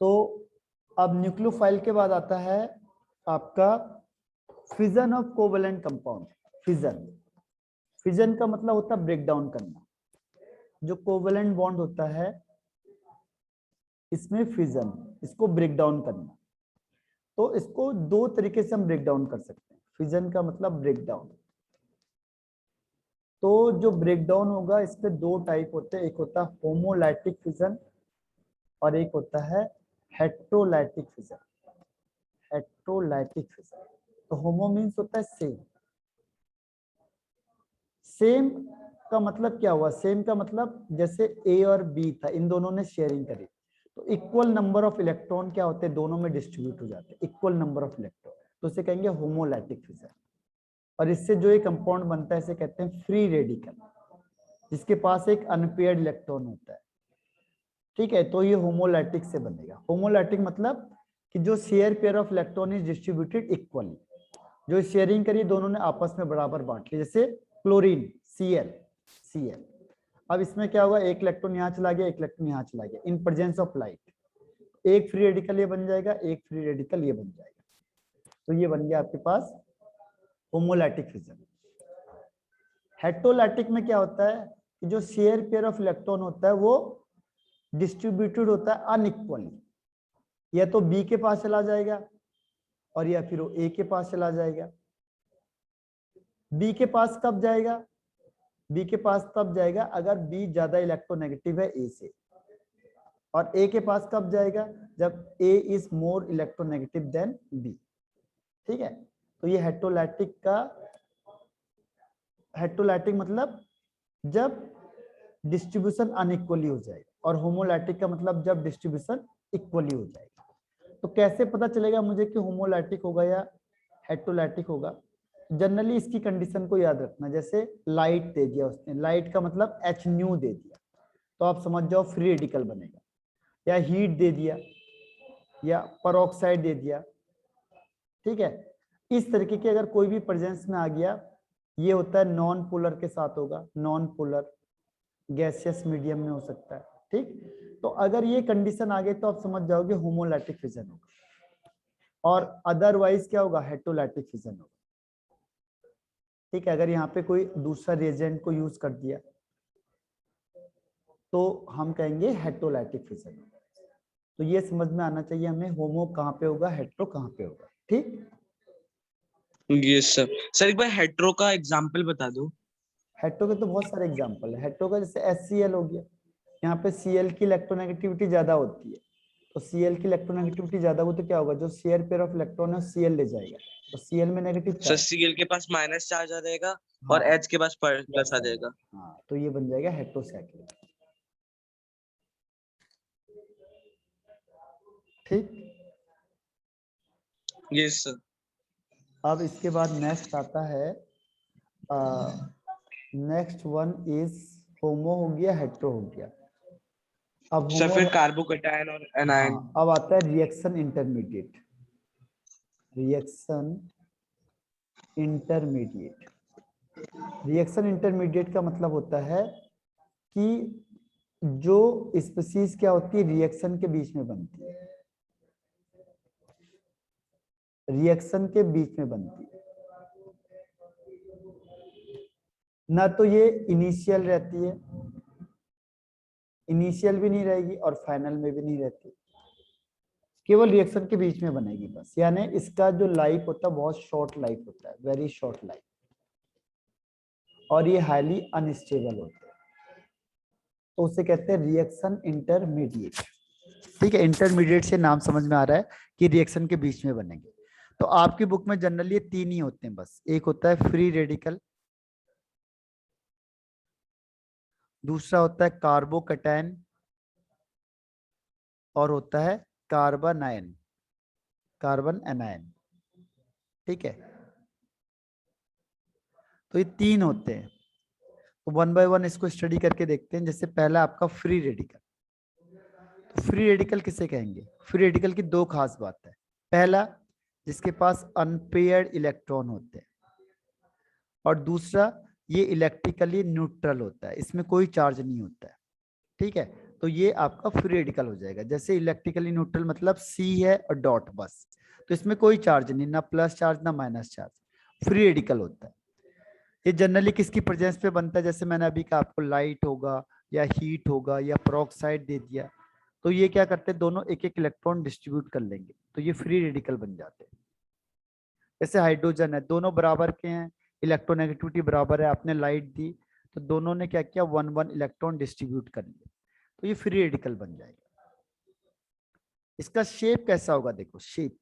तो अब न्यूक्लियोफाइल के बाद आता है आपका fission of covalent compound. Fission का मतलब होता है ब्रेक डाउन करना। जो कोवेलेंट बॉन्ड होता है इसमें फिजन, इसको ब्रेक डाउन करना। तो इसको दो तरीके से हम ब्रेक डाउन कर सकते हैं। फिजन का मतलब ब्रेक डाउन। तो जो ब्रेक डाउन होगा इसके दो टाइप होते हैं, एक होता है होमोलाइटिक फिजन और एक होता है हेट्रोलाइटिक फिजन। हेट्रोलाइटिक फिजन, तो होमो मीन्स होता है सेम। सेम का मतलब क्या हुआ? सेम का मतलब जैसे ए और बी था, इन दोनों ने शेयरिंग करी, तो इक्वल नंबर ऑफ इलेक्ट्रॉन क्या होते हैं, दोनों में डिस्ट्रीब्यूट हो जाते हैं, इक्वल नंबर ऑफ इलेक्ट्रॉन, तो इसे कहेंगे होमोलाइटिक फिजन। और इससे जो ये कंपाउंड बनता है इसे कहते हैं फ्री रेडिकल, जिसके पास एक अनपेयर्ड इलेक्ट्रॉन होता है। ठीक है, तो ये होमोलाइटिक से बनेगा। होमोलाइटिक मतलब कि जो share pair of electron is distributed equally, जो शेयरिंग करी दोनों ने आपस में बराबर बांट ली। जैसे क्लोरीन Cl। अब इसमें क्या होगा, एक इलेक्ट्रॉन यहाँ चला गया, एक इलेक्ट्रॉन यहाँ चला गया, इन प्रेजेंस ऑफ लाइट एक फ्री रेडिकल ये बन जाएगा, एक फ्री रेडिकल ये बन जाएगा। तो ये बन गया आपके पास होमोलाइटिक फिजन। हेट्रोलाइटिक में क्या होता है कि जो शेयर पेयर ऑफ इलेक्ट्रॉन होता है वो डिस्ट्रीब्यूटेड होता है अनइक्वली, या तो बी के पास चला जाएगा और या फिर वो ए के पास चला जाएगा। बी के पास कब जाएगा? बी के पास तब जाएगा अगर बी ज्यादा इलेक्ट्रोनेगेटिव है ए से, और ए के पास कब जाएगा? जब A is more electronegative than B. ठीक है, तो ये हेट्रोलाइटिक मतलब जब डिस्ट्रीब्यूशन अनइक्वली हो जाएगा, और होमोलाइटिक का मतलब जब डिस्ट्रीब्यूशन इक्वली हो जाएगा। तो कैसे पता चलेगा मुझे कि होमोलाइटिक होगा या हेट्रोलाइटिक होगा? जनरली इसकी कंडीशन को याद रखना। जैसे लाइट दे दिया उसने, लाइट का मतलब एच न्यू दे दिया, तो आप समझ जाओ फ्री रेडिकल बनेगा। या हीट दे दिया, या परऑक्साइड दे दिया। ठीक है, इस तरीके के अगर कोई भी प्रेजेंस में आ गया, ये होता है नॉन पोलर के साथ होगा, नॉन पोलर गैसियस मीडियम में हो सकता है। ठीक, तो अगर ये कंडीशन आ गई तो आप समझ जाओगे होमोलाइटिक फिजन होगा, और अदरवाइज क्या होगा, हेट्रोलाइटिक फिजन होगा। ठीक है, अगर यहाँ पे कोई दूसरा रिएजेंट को यूज कर दिया तो हम कहेंगे हेट्रोलाइटिक फिजन। तो ये समझ में आना चाहिए हमें, होमो कहाँ पे होगा, हेट्रो कहाँ पे होगा। ठीक, यस सर। सर एक बार हेट्रो का एग्जांपल बता दो। हेट्रो के तो बहुत सारे एग्जांपल है। हेट्रो का जैसे HCl हो गया, यहाँ पे Cl की इलेक्ट्रोनेगेटिविटी ज्यादा होती है, तो Cl की इलेक्ट्रोनेगेटिविटी ज्यादा हो तो क्या होगा, जो शेयर पेयर ऑफ इलेक्ट्रॉन है Cl ले जाएगा, तो Cl में नेगेटिव सर चार्ज। Cl के पास माइनस चार्ज आ जाएगा हाँ, और H के पास प्लस आ जाएगा। हाँ, तो ये बन जाएगा हेट्रोसाइक्लिक। ठीक, यस सर। अब इसके बाद नेक्स्ट आता है, नेक्स्ट वन इज होमो हो गया, हेट्रो हो गया। अब सर होमो, फिर कार्बोकैटायन और एनायन। हाँ, अब आता है reaction intermediate. Reaction intermediate, reaction intermediate का मतलब होता है कि जो स्पीसीज क्या होती है रिएक्शन के बीच में बनती है, रिएक्शन के बीच में बनती है। ना तो ये इनिशियल रहती है, इनिशियल भी नहीं रहेगी और फाइनल में भी नहीं रहती, केवल रिएक्शन के बीच में बनेगी बस। यानी इसका जो लाइफ होता है बहुत शॉर्ट लाइफ होता है, वेरी शॉर्ट लाइफ, और ये हाईली अनस्टेबल होता है, तो उसे कहते हैं रिएक्शन इंटरमीडिएट। ठीक है, इंटरमीडिएट से नाम समझ में आ रहा है कि रिएक्शन के बीच में बनेंगे। तो आपकी बुक में जनरली तीन ही होते हैं बस, एक होता है फ्री रेडिकल, दूसरा होता है कार्बोकैटायन, और होता है कार्बन आयन, कार्बन एनायन। ठीक है, तो ये तीन होते हैं। तो वन बाय वन इसको स्टडी करके देखते हैं। जैसे पहला आपका फ्री रेडिकल, तो फ्री रेडिकल किसे कहेंगे? फ्री रेडिकल की दो खास बात है। पहला, जिसके पास अनपेयर्ड इलेक्ट्रॉन होते हैं, और दूसरा ये इलेक्ट्रिकली न्यूट्रल होता है, इसमें कोई चार्ज नहीं होता है। ठीक है, तो ये आपका फ्री रेडिकल हो जाएगा। जैसे इलेक्ट्रिकली न्यूट्रल मतलब सी है और डॉट बस, तो इसमें कोई चार्ज नहीं, ना प्लस चार्ज ना माइनस चार्ज, फ्री रेडिकल होता है। ये जनरली किसकी प्रेजेंस पे बनता है, जैसे मैंने अभी कहा आपको, लाइट होगा या हीट होगा या पेरोक्साइड दे दिया, तो ये क्या करते हैं, दोनों एक एक इलेक्ट्रॉन डिस्ट्रीब्यूट कर लेंगे, तो ये फ्री रेडिकल बन जाते हैं। जैसे हाइड्रोजन है, दोनों बराबर के हैं, इलेक्ट्रोनेगेटिविटी बराबर है, आपने लाइट दी तो दोनों ने क्या किया, 1 1 इलेक्ट्रॉन डिस्ट्रीब्यूट कर लिए, तो ये फ्री रेडिकल बन जाएगा। इसका शेप कैसा होगा, देखो शेप,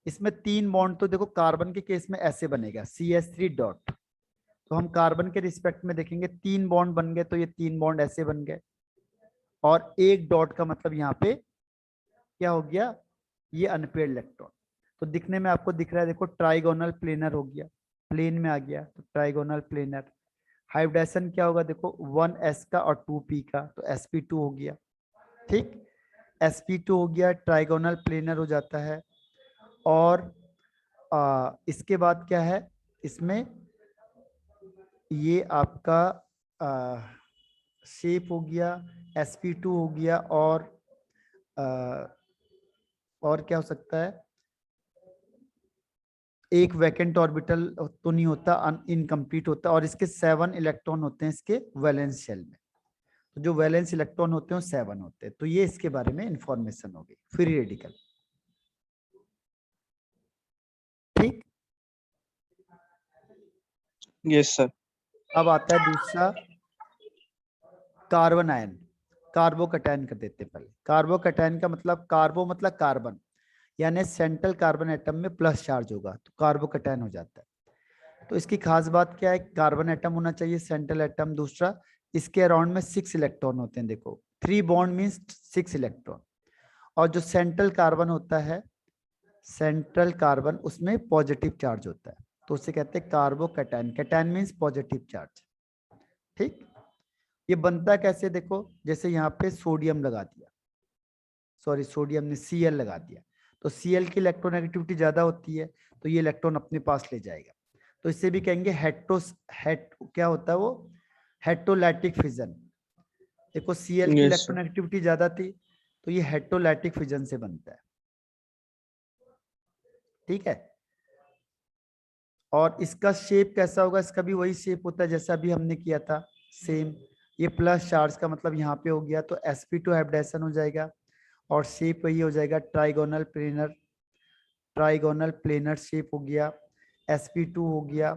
इसमें 3 बॉन्ड, तो देखो कार्बन के केस में ऐसे बनेगा CH3 डॉट, तो हम कार्बन के रिस्पेक्ट में देखेंगे 3 बॉन्ड बन गए, तो ये 3 बॉन्ड ऐसे बन गए, और एक डॉट का मतलब यहाँ पे क्या हो गया, ये अनपेयर्ड इलेक्ट्रॉन। तो दिखने में आपको दिख रहा है, देखो ट्राइगोनल प्लेनर हो गया, प्लेन में आ गया, तो ट्राइगोनल प्लेनर। हाइब्रिडाइजेशन क्या होगा, देखो 1s का और 2p का, तो sp2 हो गया, ठीक, sp2 हो गया, ट्राइगोनल प्लेनर हो जाता है। और इसके बाद क्या है, इसमें ये आपका शेप हो गया, sp2 हो गया, और क्या हो सकता है, एक वैकेंट ऑर्बिटल तो नहीं होता, इनकम्प्लीट होता, और इसके 7 इलेक्ट्रॉन होते हैं इसके वैलेंस शेल में, तो जो वैलेंस इलेक्ट्रॉन होते हैं वो 7 होते हैं। तो ये इसके बारे में इंफॉर्मेशन होगी, फ्री रेडिकल, ठीक। Yes sir. अब आता है दूसरा, कार्बन आयन, कार्बोकैटायन कर देते हैं पहले। कार्बोकैटायन का मतलब, कार्बो मतलब कार्बन, यानी सेंट्रल कार्बन एटम में प्लस चार्ज होगा, तो कार्बोकैटायन हो जाता है। तो इसकी खास बात क्या है, कार्बन एटम होना चाहिए सेंट्रल एटम, दूसरा इसके अराउंड में 6 इलेक्ट्रॉन होते हैं, देखो 3 बॉन्ड मीन्स 6 इलेक्ट्रॉन, और जो सेंट्रल कार्बन होता है, सेंट्रल कार्बन उसमें पॉजिटिव चार्ज होता है, तो उसे कहते हैं carbocation, cation means positive charge, ठीक। ये बनता कैसे, देखो जैसे यहाँ पे सोडियम लगा दिया, सॉरी सोडियम ने Cl लगा दिया, तो Cl की इलेक्ट्रोनेगेटिविटी ज्यादा होती है, तो ये इलेक्ट्रॉन अपने पास ले जाएगा, तो इसे भी कहेंगे क्या होता है वो, हेट्रोलाइटिक फिजन। देखो Cl की यस सर। इलेक्ट्रोनेगेटिविटी ज्यादा थी, तो ये हेट्रोलाइटिक फिजन से बनता है, ठीक है। और इसका शेप कैसा होगा, इसका भी वही शेप होता है जैसा अभी हमने किया था, सेम। ये प्लस चार्ज का मतलब यहाँ पे हो गया, तो sp2 हाइब्रिडाइजेशन हो जाएगा, और शेप वही हो जाएगा, trigonal planar, trigonal planar shape हो गया, sp2 हो गया,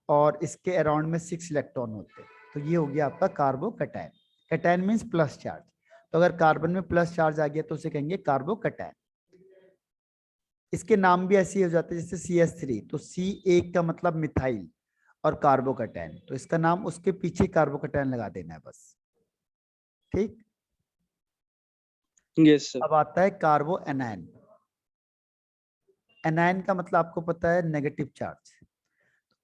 और इसके अराउंड में 6 इलेक्ट्रॉन होते हैं, तो ये हो गया आपका carbocation. Cation means plus charge, तो अगर कार्बन में प्लस चार्ज आ गया तो उसे कहेंगे कार्बोकैटायन। इसके नाम भी ऐसे ही हो जाते हैं जैसे CH3, तो C1 का मतलब मिथाइल और कार्बोकैटायन, तो इसका नाम उसके पीछे कार्बोकैटायन लगा देना है बस, ठीक। Yes sir. अब आता है कार्बो एनायन। एनायन का मतलब आपको पता है नेगेटिव चार्ज।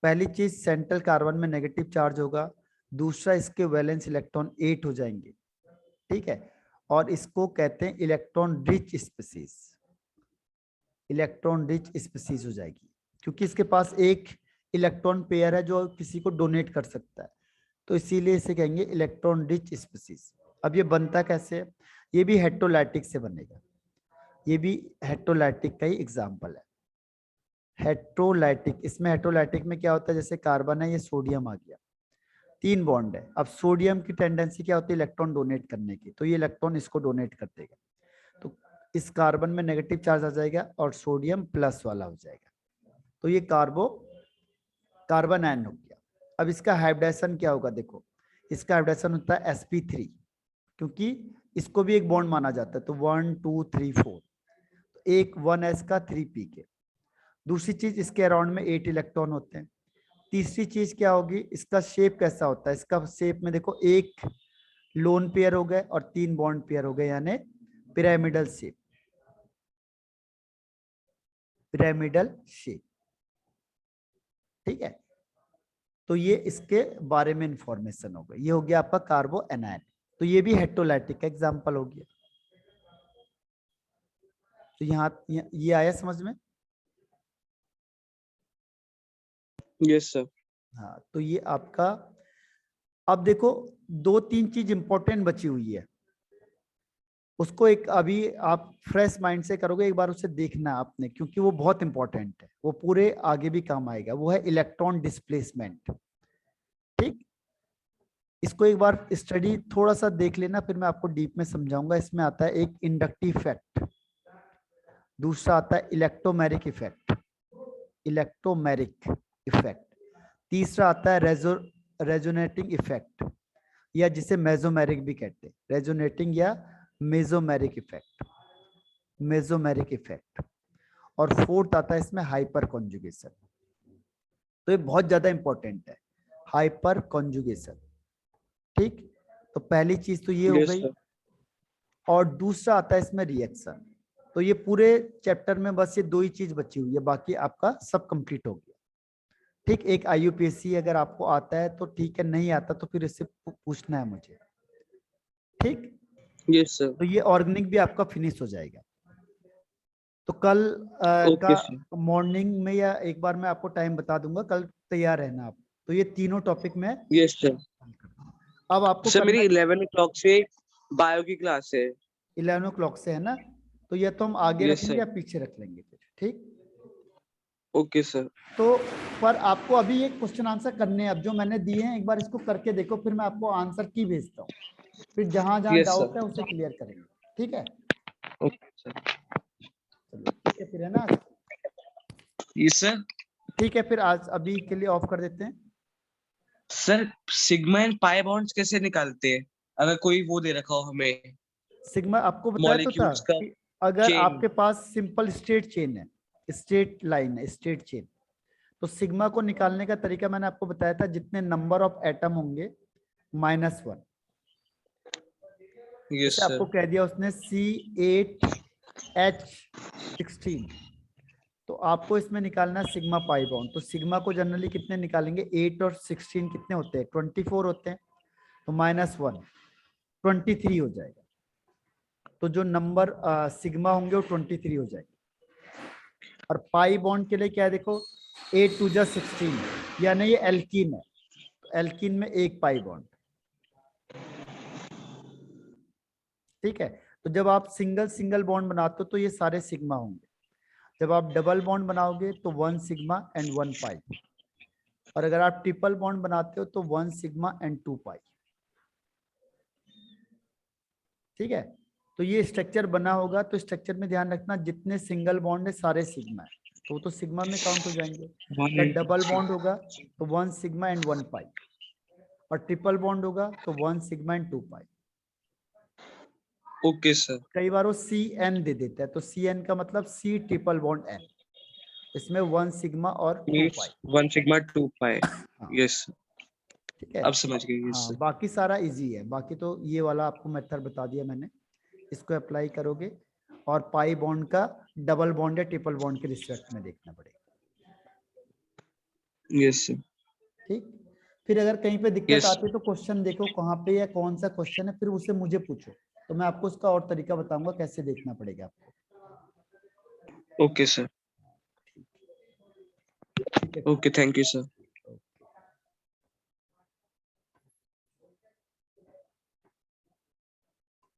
पहली चीज, सेंट्रल कार्बन में नेगेटिव चार्ज होगा, दूसरा इसके वैलेंस इलेक्ट्रॉन 8 हो जाएंगे, ठीक है, और इसको कहते हैं electron rich species, electron rich species हो जाएगी, क्योंकि इसके पास एक इलेक्ट्रॉन पेयर है जो किसी को डोनेट कर सकता है, तो इसीलिए इसे कहेंगे इलेक्ट्रॉन रिच स्पीसीज। अब ये बनता कैसे है, ये भी हेट्रोलाइटिक से बनेगा, ये भी हेट्रोलाइटिक का ही एग्जाम्पल है। हेट्रोलाइटिक, इसमें हेट्रोलाइटिक में क्या होता है, जैसे कार्बन है, ये सोडियम आ गया, 3 बॉन्ड है, अब सोडियम की टेंडेंसी क्या होती है, इलेक्ट्रॉन डोनेट करने की, तो ये इलेक्ट्रॉन इसको डोनेट कर देगा, तो इस कार्बन में नेगेटिव चार्ज आ जाएगा और सोडियम प्लस वाला हो जाएगा, तो ये कार्बन आयन हो गया। अब इसका हाइब्रिडाइजेशन क्या होगा, देखो इसका हाइब्रिडाइजेशन होता है sp3, क्योंकि इसको भी एक बॉन्ड माना जाता है, तो 1 2 3 4, एक 1s का 3p के। दूसरी चीज, इसके अराउंड में 8 इलेक्ट्रॉन होते हैं। तीसरी चीज क्या होगी, इसका शेप कैसा होता है, इसका शेप में देखो एक लोन पेयर हो गए और 3 बॉन्ड पेयर हो गए, यानी पिरामिडल शेप, पिरामिडल शेप, ठीक है। तो ये इसके बारे में इंफॉर्मेशन हो गई, ये हो गया आपका कार्बो एनायन, तो ये भी हेट्रोलाइटिक का एग्जांपल हो गया। तो यहाँ ये आया समझ में, यस सर। हाँ, तो ये आपका, अब देखो 2 3 चीज इंपॉर्टेंट बची हुई है, उसको एक अभी आप फ्रेश माइंड से करोगे, एक बार उसे देखना आपने, क्योंकि वो बहुत इंपॉर्टेंट है, वो पूरे आगे भी काम आएगा। वो है इलेक्ट्रॉन डिस्प्लेसमेंट। ठीक, इसको एक बार स्टडी थोड़ा सा देख लेना, फिर मैं आपको डीप में समझाऊंगा। इसमें आता है एक इंडक्टिव इफेक्ट, दूसरा आता है इलेक्ट्रोमैरिक इफेक्ट, इलेक्ट्रोमैरिक इफेक्ट, तीसरा आता है रेजोनेटिंग इफेक्ट, या जिसे मेसोमेरिक भी कहते हैं, रेजोनेटिंग या मेसोमेरिक इफेक्ट, मेसोमेरिक इफेक्ट, और फोर्थ आता है इसमें हाइपर कॉन्जुगेशन। तो ये बहुत ज्यादा इंपॉर्टेंट है, हाइपर कॉन्जुगेशन। ठीक, तो पहली चीज तो ये हो यस गई। सर। और दूसरा आता है इसमें रिएक्शन। तो ये पूरे चैप्टर में बस ये दो ही चीज बची हुई है, बाकी आपका सब कंप्लीट हो गया। ठीक, एक IUPAC अगर आपको आता है तो ठीक है, नहीं आता तो फिर इससे पूछना है मुझे। ठीक, यस सर। तो ये ऑर्गेनिक भी आपका फिनिश हो जाएगा। तो कल ओके सर। का मॉर्निंग में, या एक बार मैं आपको टाइम बता दूंगा, कल तैयार रहना आप। तो ये तीनों टॉपिक में यस सर। अब आपको सर करना मेरी 11 o'clock से बायो की क्लास है। 11 o'clock से है ना, तो ये तो हम आगे यस रखेंगे सर। या पीछे रख लेंगे फिर। ठीक, ओके सर। तो पर आपको अभी ये क्वेश्चन आंसर करने हैं, अब जो मैंने दिए हैं एक बार इसको करके देखो, फिर मैं आपको आंसर की भेजता हूँ, फिर जहां जहां यस डाउट सर। है उसे क्लियर करेंगे। ठीक है, ओके सर। चलिए ठीक है फिर, है ना। Yes sir. ठीक है, फिर आज अभी के लिए ऑफ कर देते हैं। Sir sigma and pi bonds कैसे निकालते हैं, अगर कोई वो दे रखा हो हमें, सिग्मा आपको बताया तो था मॉलिक्यूल्स का कि अगर चेन। आपके पास सिंपल स्ट्रेट चेन है, स्ट्रेट लाइन है, स्ट्रेट चेन, तो सिग्मा को निकालने का तरीका मैंने आपको बताया था, जितने नंबर ऑफ एटम होंगे -1। यस जैसे आपको सर। कह दिया उसने C8H16, तो आपको इसमें निकालना है सिग्मा पाई बॉन्ड। तो सिग्मा को जनरली कितने निकालेंगे, 8 और 16 कितने होते हैं, 24 होते हैं, तो -1 23 हो जाएगा। तो जो नंबर सिग्मा होंगे वो 23 हो जाएंगे। और पाई बॉन्ड के लिए क्या है, देखो 8 2 जा 16, यानी ये एल्कीन है, तो एल्कीन में एक पाई बॉन्ड। ठीक है, तो जब आप सिंगल सिंगल बॉन्ड बनाते हो तो ये सारे सिग्मा होंगे, जब आप डबल बॉन्ड बनाओगे तो 1 सिग्मा एंड 1 पाई, और अगर आप ट्रिपल बॉन्ड बनाते हो तो 1 सिग्मा एंड 2 पाई। ठीक है, तो ये स्ट्रक्चर बना होगा, तो स्ट्रक्चर में ध्यान रखना जितने सिंगल बॉन्ड है सारे सिग्मा है, तो वो तो सिग्मा में काउंट हो जाएंगे। अगर डबल बॉन्ड होगा तो 1 सिग्मा एंड 1 पाई, और ट्रिपल बॉन्ड होगा तो 1 sigma and 2 pi. Okay sir. कई बार वो CN दे देता है, तो CN का मतलब C ट्रिपल बॉन्ड N, इसमें 1 सिग्मा और 2 मीन्स पाई। 1 सिग्मा 2 पाई। हाँ, यस, ठीक है। अब समझ गए। यस हाँ, सर। बाकी सारा इजी है, बाकी तो ये वाला आपको मेथड बता दिया मैंने, इसको अप्लाई करोगे, और पाई बॉन्ड का डबल बॉन्ड या ट्रिपल बॉन्ड के रिस्पेक्ट में देखना पड़ेगा। Yes sir. ठीक, फिर अगर कहीं पे दिक्कत यस। आती है तो क्वेश्चन देखो कहाँ पे या कौन सा क्वेश्चन है, फिर उसे मुझे पूछो, तो मैं आपको उसका और तरीका बताऊंगा कैसे देखना पड़ेगा आपको। Okay sir. ठीक है। Okay, thank you sir.